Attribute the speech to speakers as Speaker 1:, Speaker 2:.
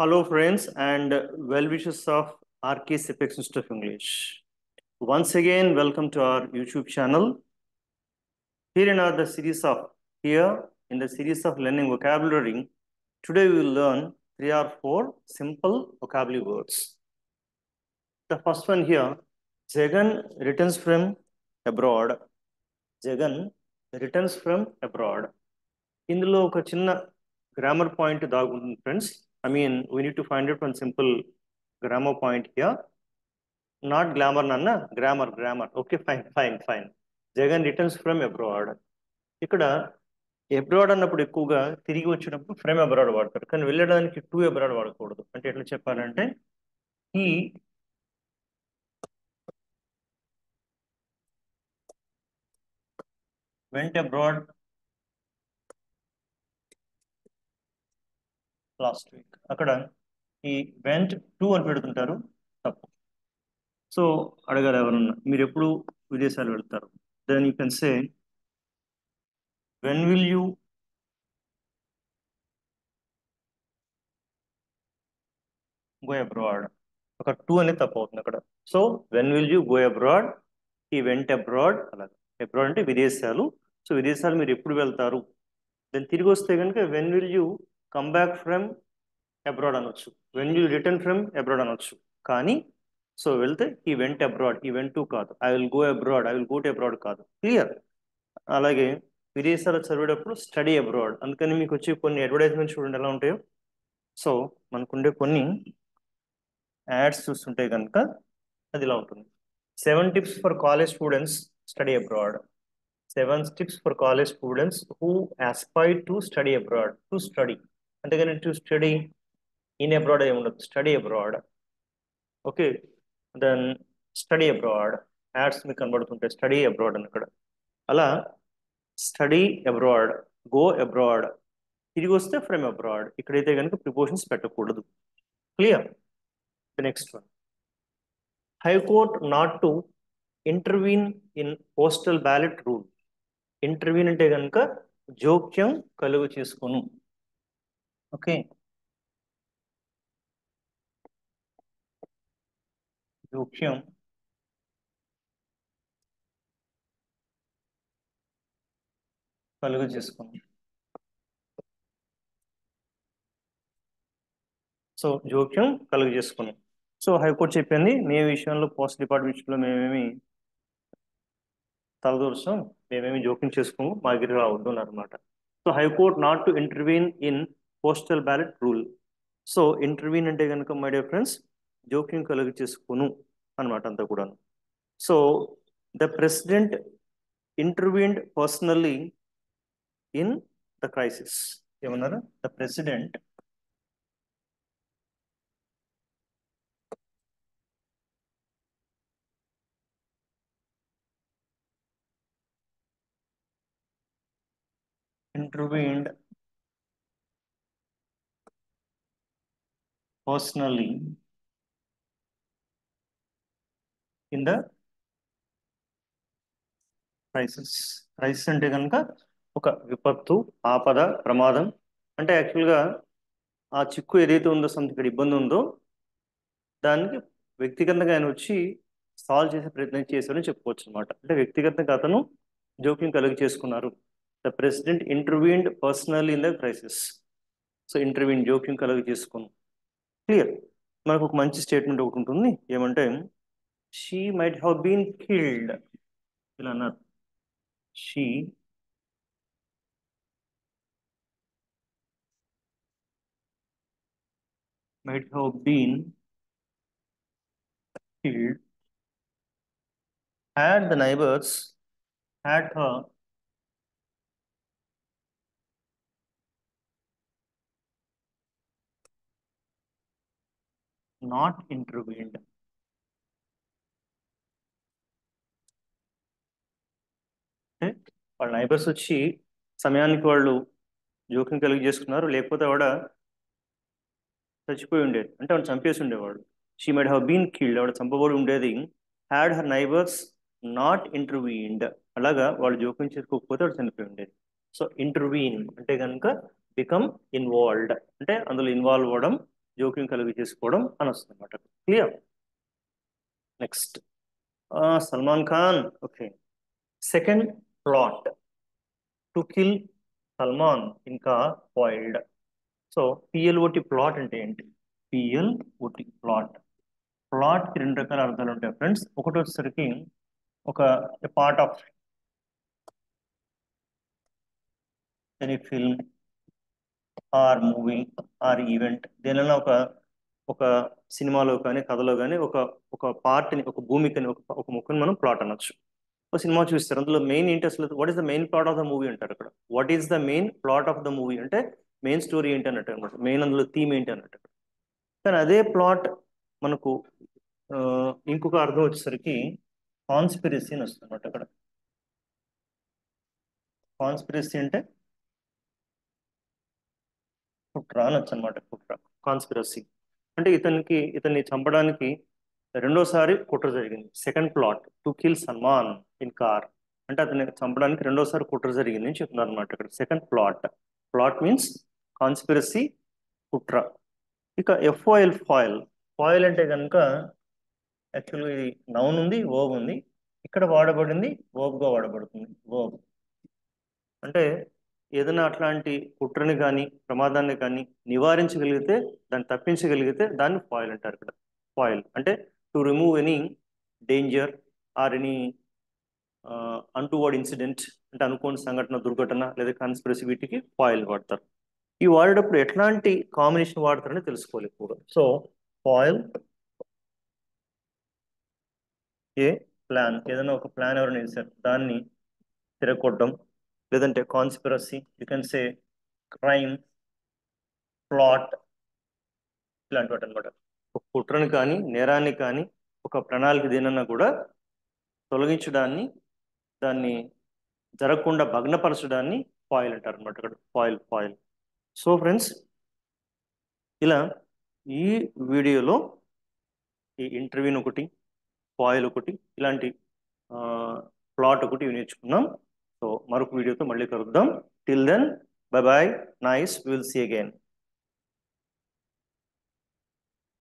Speaker 1: Hello, friends, and well wishes of RK Apex Institute of English. Once again, welcome to our YouTube channel. Here in the series of learning vocabulary. Today we will learn 3 or 4 simple vocabulary words. The first one here, Jagan returns from abroad. Jagan returns from abroad. ఇందులో ఒక చిన్న grammar point దాగుంటుంది friends. we need to find out one simple grammar point here. Not glamour, Nanna. Grammar. Okay, fine. Jagan returns from abroad. ఇక్కడ abroad అన్నప్పుడు ఎక్కువగా తిరిగి వచ్చినప్పుడు from abroad వాడతారు, కానీ వెళ్ళడానికి టు అబ్రాడ్ వాడకూడదు. అంటే ఎట్లా చెప్పాలంటే he went abroad last week. అక్కడ ఈ వెంట్ టు అని పెడుతుంటారు, తప్పు. సో అడగారు ఎవరన్నా, మీరు ఎప్పుడు విదేశాలు వెళ్తారు? Then you can say when will you go abroad. ఒక టు అనేది తప్పు అవుతుంది అక్కడ. So when will you go abroad, ఈ వెంట్ అబ్రాడ్. అలాగే అబ్రాడ్ అంటే విదేశాలు. సో విదేశాలు మీరు ఎప్పుడు వెళ్తారు? దెన్ తిరిగి వస్తే కనుక when will you come back from abroad అనొచ్చు, when you return from abroad అనొచ్చు. కానీ సో వెళ్తే ఈ వెంట్ అబ్రాడ్, ఈ వెంట్ టు కాదు. I will go abroad, I will go to abroad కాదు. క్లియర్? అలాగే విదేశాలు చదివేటప్పుడు స్టడీ అబ్రాడ్. అందుకని మీకు వచ్చే కొన్ని అడ్వర్టైజ్మెంట్స్ చూడండి ఎలా ఉంటాయో. సో మనకుండే కొన్ని యాడ్స్ చూస్తుంటే కనుక అది ఇలా ఉంటుంది. 7 tips for college students study abroad. 7 tips for college students who aspire to study abroad. To study అంటే కానీ టు స్టడీ ఇన్ అబ్రాడ్ ఏమి ఉండదు, study abroad. Okay, then study abroad ads మీకు కనబడుతుంటాయి, స్టడీ అబ్రాడ్ అని. అక్కడ అలా స్టడీ అబ్రాడ్, గో అబ్రాడ్, తిరిగి వస్తే ఫ్రమ్ అబ్రాడ్. ఇక్కడైతే కనుక ప్రిపోజిషన్స్ పెట్టకూడదు. Clear? The next one, high court not to intervene in postal ballot rule. Intervene అంటే కనుక జోక్యం కలుగు చేసుకును. ఓకే, జోక్యం కలుగు చేసుకును. సో జోక్యం కలుగు చేసుకుని. సో హైకోర్టు చెప్పింది, మీ విషయంలో పోస్ట్ డిపార్ట్మెంట్ విషయంలో మేమేమి తలదూర్చాం, మేమేమి జోక్యం చేసుకోము, మా దగ్గర రావద్దు అన్నమాట. So high court not to intervene in postal ballot rule. So intervene అంటే కనుక మై డియర్ ఫ్రెండ్స్ జోక్యం కలుగు చేసుకును అనమాట అంతా కూడా. So the president intervened personally in the crisis. ఏమన్నారు? ద ప్రెసిడెంట్ intervened personally in the crisis. Crisis అంటే కనుక ఒక విపత్తు, ఆపద, ప్రమాదం. అంటే యాక్చువల్గా ఆ చిక్కు ఏదైతే ఉందో, ఇక్కడ ఇబ్బంది ఉందో దానికి వ్యక్తిగతంగా ఆయన వచ్చి సాల్వ్ చేసే ప్రయత్నం చేశారని చెప్పుకోవచ్చు అనమాట. అంటే వ్యక్తిగతంగా అతను జోక్యం కలిగి చేసుకున్నారు. The president intervened personally in the crisis. So intervene జోక్యం కలిగి చేసుకుని. క్లియర్? మనకు ఒక మంచి స్టేట్మెంట్ ఒకటి ఉంటుంది, ఏమంటే she might have been killed. ఇలా అన్నారు, she might have been killed had the neighbors had her not intervened. అంటే వాళ్ళ నైబర్స్ వచ్చి సమయానికి వాళ్ళు జోక్యం కలిగి చేసుకున్నారు, లేకపోతే ఆవిడ చచ్చిపోయి ఉండేది, అంటే ఆవిడ చంపేసి ఉండేవాడు. She might have been killed, ఆవిడ చంపబడి ఉండేది. Had her neighbours not intervened, అలాగా వాళ్ళు జోక్యం చేసుకోకపోతే ఆవిడ చనిపోయి ఉండేది. సో ఇంటర్వీన్ అంటే కనుక బికమ్ ఇన్వాల్వ్డ్, అంటే అందులో ఇన్వాల్వ్ అవ్వడం, జోక్యం కలిగి చేసుకోవడం అని వస్తుంది అనమాట. Clear. Next Salman Khan. Okay. Second plot to kill Salman ఇంకా ఫాయిల్డ్. సో పిఎల్ఓటి ప్లాట్ అంటే ఏంటి? PLOT plot. ప్లాట్కి రెండు రకాల అర్థాలు ఉంటాయి ఫ్రెండ్స్. ఒకటి వచ్చేసరికి ఒక part of any film or movie or event, దేనిలో ఒక సినిమాలో కానీ కథలో కానీ ఒక ఒక పార్ట్ని, ఒక భూమికని, ఒక ముక్కని మనం ప్లాట్ అనొచ్చు. ఒక సినిమా చూస్తారు, అందులో మెయిన్ ఏంటి అసలు? What is the main plot of the movie అంటారు అక్కడ. What is the main plot of the movie అంటే మెయిన్ స్టోరీ ఏంటి అన్నట్టు అనమాట. మెయిన్ అందులో థీమ్ ఏంటి అన్నట్టు. కానీ అదే ప్లాట్ మనకు ఆ, ఇంకొక అర్థం వచ్చేసరికి కాన్స్పిరసీ అని వస్తుంది అనమాట అక్కడ. కాన్స్పిరసీ అంటే కుట్ర అనొచ్చు అనమాట. కుట్ర, కాన్స్పిరసీ అంటే ఇతన్ని చంపడానికి రెండోసారి కుట్ర జరిగింది. Second plot to kill Salman in car అంటే అతన్ని చంపడానికి రెండోసారి కుట్ర జరిగింది అని చెప్తున్నారు అనమాట ఇక్కడ. Second plot. Plot means conspiracy, కుట్ర. ఇక ఎఫాయిల్, ఫాయిల్. ఫాయిల్ అంటే కనుక యాక్చువల్గా ఇది నౌన్ ఉంది, వర్బ్ ఉంది. ఇక్కడ వాడబడింది వర్బ్గా వాడబడుతుంది. వర్బ్ అంటే ఏదైనా అట్లాంటి కుట్రని కానీ ప్రమాదాన్ని కానీ నివారించగలిగితే, దాన్ని తప్పించగలిగితే దాన్ని ఫాయిల్ అంటారు ఇక్కడ. ఫాయిల్ అంటే to remove any danger or any untoward incident, అంటే అనుకోని సంఘటన, దుర్ఘటన లేదా కాన్స్పిరసీ, వీటికి ఫాయిల్ వాడతారు. ఈ వాడేటప్పుడు ఎట్లాంటి కాంబినేషన్ వాడతారని తెలుసుకోవాలి ఎక్కువగా. సో ఫాయిల్ ఏ ప్లాన్, ఏదైనా ఒక ప్లాన్ ఎవరైనా వేసారు దాన్ని తిరగొట్టడం, లేదంటే conspiracy, you can say crime, plot, ఇలాంటి వాటి అనమాట. ఒక కుట్రని కానీ నేరాన్ని కానీ ఒక ప్రణాళిక దేనన్నా కూడా తొలగించడాన్ని, దాన్ని జరగకుండా భగ్నపరచడాన్ని ఫాయిల్ అంటారు అనమాట ఇక్కడ. Foil, foil. సో ఫ్రెండ్స్, ఇలా ఈ వీడియోలో ఈ ఇంటర్వ్యూని ఒకటి, ఫాయిల్ ఒకటి, ఇలాంటి ప్లాట్ ఒకటి నేర్చుకున్నాం. సో మరొక వీడియోతో మళ్ళీ కలుద్దాం. Till then, bye bye, nice, will see again.